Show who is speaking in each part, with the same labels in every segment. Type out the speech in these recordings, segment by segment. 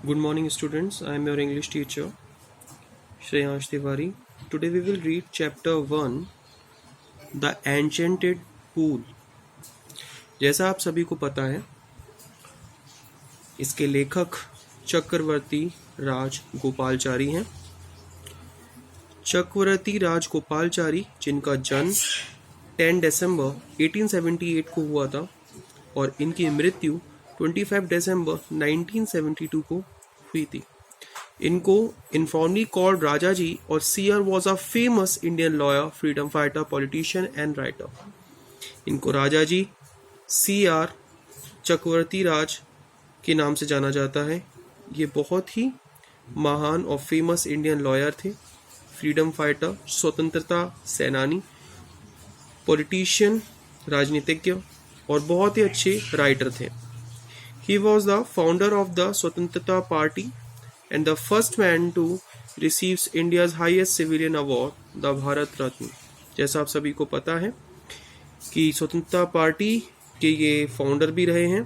Speaker 1: Good morning, students. I am your English teacher, Shreyansh Tiwari. Today we will read chapter 1, The Enchanted Pool. जैसा आप सभी को पता है, इसके लेखक चक्रवर्ती राज गोपालचारी हैं। चक्रवर्ती राज गोपालचारी, जिनका जन्म 10 दिसंबर 1878 को हुआ था और इनकी मृत्यु 25 दिसंबर 1972 को हुई थी। इनको इनफॉर्मली कॉल्ड राजा जी और CR was a famous Indian lawyer, freedom fighter, politician and writer. इनको राजा जी, सीआर, चक्रवर्ती राज के नाम से जाना जाता है। ये बहुत ही महान और फेमस इंडियन लॉयर थे, फ्रीडम फाइटर, स्वतंत्रता सेनानी, पॉलिटिशियन, राजनीतिज्ञ और बहुत ही अच्छे राइटर थे। He was the founder of the Swatantrata Party and the first man to receive India's highest civilian award, the Bharat Ratna। जैसा आप सभी को पता है कि स्वतंत्रता पार्टी के ये फाउंडर भी रहे हैं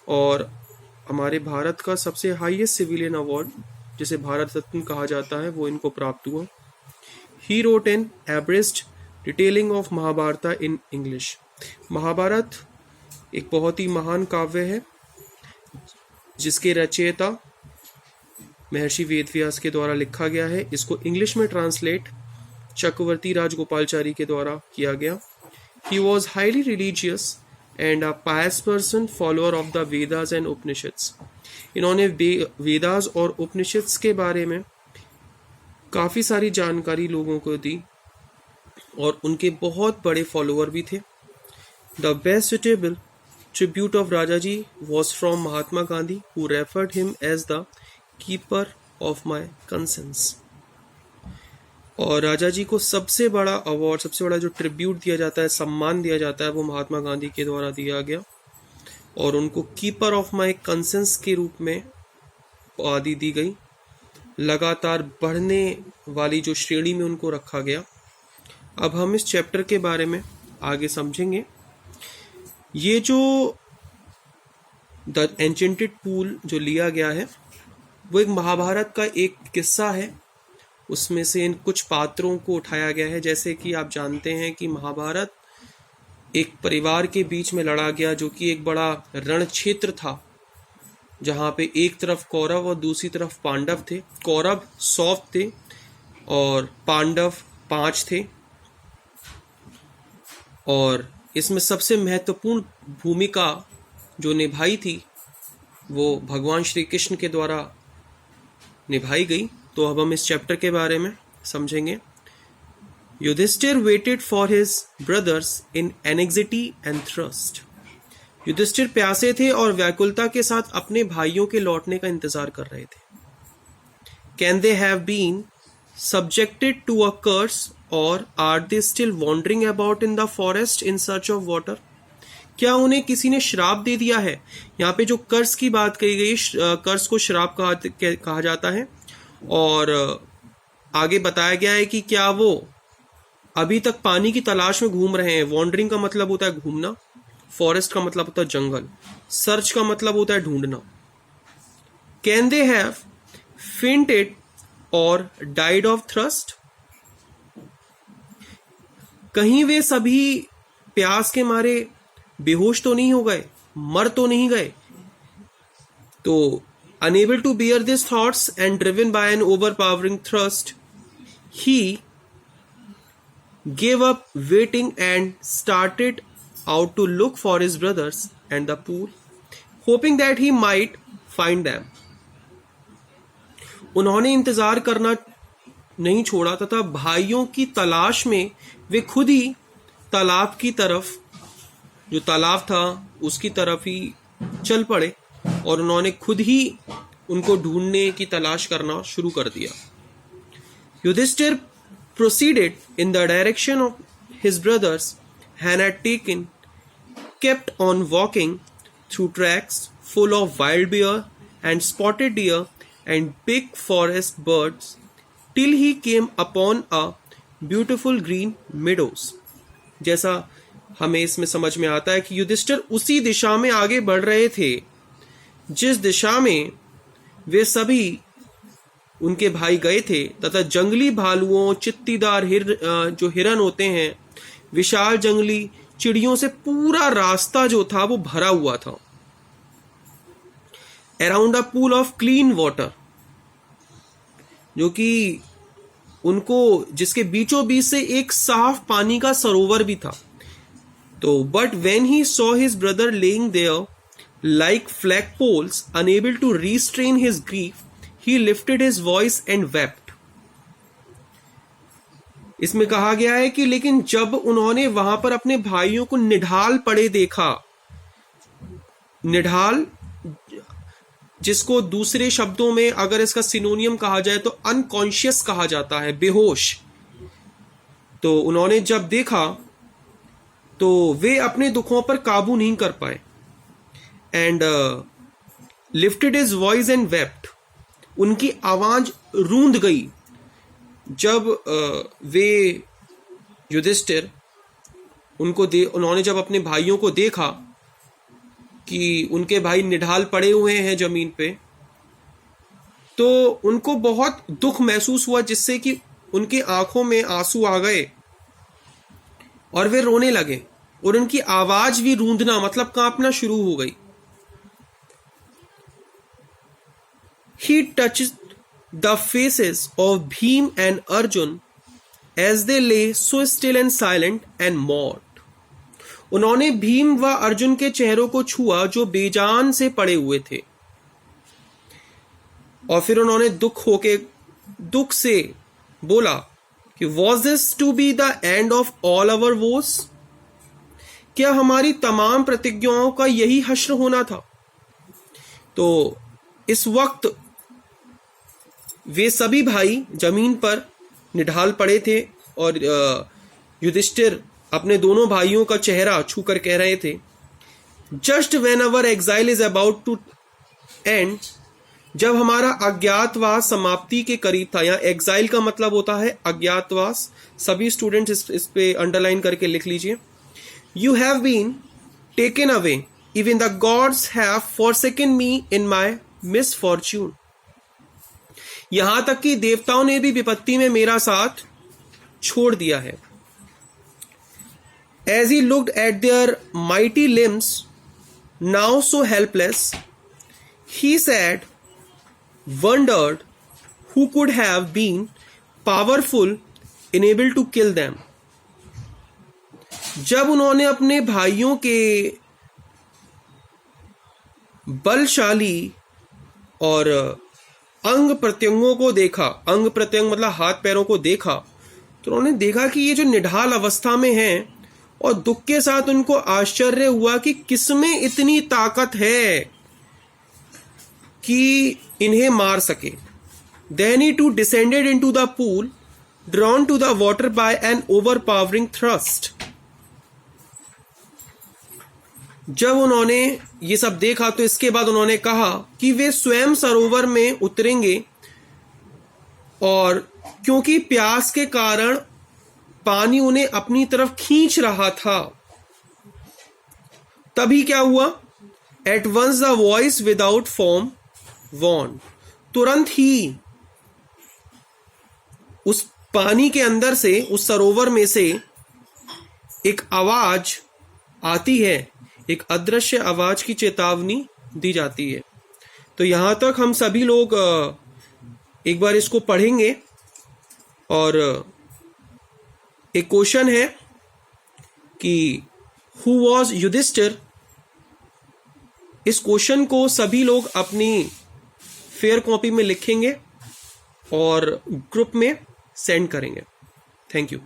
Speaker 1: और हमारे भारत का सबसे हाईएस्ट सिविलियन अवार्ड, जिसे भारत रत्न कहा जाता है, वो इनको प्राप्त हुआ। He wrote an abridged detailing of Mahabharat in English। Mahabharat एक बहुत ही महान काव्य है जिसके रचयिता महर्षि वेदव्यास के द्वारा लिखा गया है। इसको इंग्लिश में ट्रांसलेट चक्रवर्ती राज गोपालचारी के द्वारा किया गया। He was highly religious and a pious person, follower of the Vedas and Upanishads. इन्होंने वेदास और उपनिषद्स के बारे में काफ़ी सारी जानकारी लोगों को दी और उनके बहुत बड़े फॉलोअर भी थे। The best suitable tribute of Rajaji was from Mahatma Gandhi, who referred him as the keeper of my conscience। और राजा जी को सबसे बड़ा अवार्ड, सबसे बड़ा जो ट्रिब्यूट दिया जाता है, सम्मान दिया जाता है, वो महात्मा गांधी के द्वारा दिया गया और उनको कीपर ऑफ माई कंसेंस के रूप में उपाधि दी गई। लगातार बढ़ने वाली जो श्रेणी में उनको रखा गया। अब हम इस चैप्टर के बारे में आगे समझेंगे। ये जो द एंचेंटेड पूल जो लिया गया है, वो एक महाभारत का एक किस्सा है। उसमें से इन कुछ पात्रों को उठाया गया है। जैसे कि आप जानते हैं कि महाभारत एक परिवार के बीच में लड़ा गया, जो कि एक बड़ा रण क्षेत्र था, जहाँ पे एक तरफ कौरव और दूसरी तरफ पांडव थे। कौरव 100 थे और पांडव 5 थे। और इसमें सबसे महत्वपूर्ण भूमिका जो निभाई थी वो भगवान श्री कृष्ण के द्वारा निभाई गई। तो अब हम इस चैप्टर के बारे में समझेंगे। Yudhishthira waited for his brothers in anxiety and thrust. Yudhishthira प्यासे थे और व्याकुलता के साथ अपने भाइयों के लौटने का इंतजार कर रहे थे। Can they have been subjected to a curse or are they still wandering about in the forest in search of water? क्या उन्हें किसी ने श्राप दे दिया है? यहाँ पे जो कर्स की बात कही गई, कर्स को श्राप कहा जाता है और आगे बताया गया है कि क्या वो अभी तक पानी की तलाश में घूम रहे हैं। वॉन्डरिंग का मतलब होता है घूमना, फॉरेस्ट का मतलब होता है जंगल, सर्च का मतलब होता है ढूंढना। कैन दे हैव फेंटेड और डाइड ऑफ थ्रस्ट? कहीं वे सभी प्यास के मारे बेहोश तो नहीं हो गए, मर तो नहीं गए? तो unable to bear this thoughts and driven by an overpowering thrust, he gave up waiting and started out to look for his brothers and the pool, hoping that he might find them। उन्होंने इंतजार करना नहीं छोड़ा तथा भाइयों की तलाश में वे खुद ही तालाब की तरफ, जो तालाब था उसकी तरफ ही चल पड़े और उन्होंने खुद ही उनको ढूंढने की तलाश करना शुरू कर दिया। Yudhishthir proceeded in the direction of his brothers and had taken, kept on walking through tracks full of wild bear and spotted deer and big forest birds till he came upon a beautiful green meadows। जैसा हमें इसमें समझ में आता है कि युधिष्ठिर उसी दिशा में आगे बढ़ रहे थे जिस दिशा में वे सभी उनके भाई गए थे तथा जंगली भालुओं, चित्तीदार जो हिरन होते हैं, विशाल जंगली चिड़ियों से पूरा रास्ता जो था वो भरा हुआ था। Around a pool of clean water, जो कि उनको जिसके बीचों बीच से एक साफ पानी का सरोवर भी था। तो but when he saw his brother lying there like flag poles unable to restrain his grief, he lifted his voice and wept। इसमें कहा गया है कि लेकिन जब उन्होंने वहां पर अपने भाइयों को निढाल पड़े देखा, निढाल जिसको दूसरे शब्दों में अगर इसका सिनोनियम कहा जाए तो अनकॉन्शियस कहा जाता है, बेहोश। तो उन्होंने जब देखा तो वे अपने दुखों पर काबू नहीं कर पाए। And lifted his voice and wept, उनकी आवाज रूंध गई जब वे युधिष्ठिर उन्होंने जब अपने भाइयों को देखा कि उनके भाई निढाल पड़े हुए हैं जमीन पे, तो उनको बहुत दुख महसूस हुआ, जिससे कि उनकी आंखों में आंसू आ गए और वे रोने लगे और उनकी आवाज भी रूंधना मतलब कांपना शुरू हो गई। He touched the faces of Bhim and Arjun as they lay so still and silent and mourned। उन्होंने भीम व अर्जुन के चेहरों को छुआ जो बेजान से पड़े हुए थे, और फिर उन्होंने दुख से बोला कि Was this to be the end of all our woes? क्या हमारी तमाम प्रतिज्ञाओं का यही हश्र होना था? तो इस वक्त वे सभी भाई जमीन पर निढाल पड़े थे और युधिष्ठिर अपने दोनों भाइयों का चेहरा छूकर कह रहे थे, just when our exile is about to end, जब हमारा अज्ञातवास समाप्ति के करीब था। यहाँ एग्जाइल का मतलब होता है अज्ञातवास। सभी स्टूडेंट्स इस पे अंडरलाइन करके लिख लीजिए। You have been taken away, even the gods have forsaken me in my misfortune. यहां तक कि देवताओं ने भी विपत्ति में मेरा साथ छोड़ दिया है। As he looked at their mighty limbs, now so helpless, he said, wondered who could have been powerful, enabled to kill them। जब उन्होंने अपने भाइयों के बलशाली और अंग प्रत्यंगों को देखा, अंग प्रत्यंग मतलब हाथ पैरों को देखा, तो उन्होंने देखा कि ये जो निढाल अवस्था में हैं, और दुख के साथ उनको आश्चर्य हुआ कि किसमें इतनी ताकत है कि इन्हें मार सके। Then he too descended into the pool, drawn to the water by an overpowering thrust। जब उन्होंने ये सब देखा तो इसके बाद उन्होंने कहा कि वे स्वयं सरोवर में उतरेंगे, और क्योंकि प्यास के कारण पानी उन्हें अपनी तरफ खींच रहा था। तभी क्या हुआ? At once the voice without form warn, तुरंत ही उस पानी के अंदर से, उस सरोवर में से एक आवाज आती है, एक अदृश्य आवाज की चेतावनी दी जाती है। तो यहां तक हम सभी लोग एक बार इसको पढ़ेंगे, और एक क्वेश्चन है कि हु वॉज युधिष्ठिर। इस क्वेश्चन को सभी लोग अपनी फेयर कॉपी में लिखेंगे और ग्रुप में सेंड करेंगे। Thank you.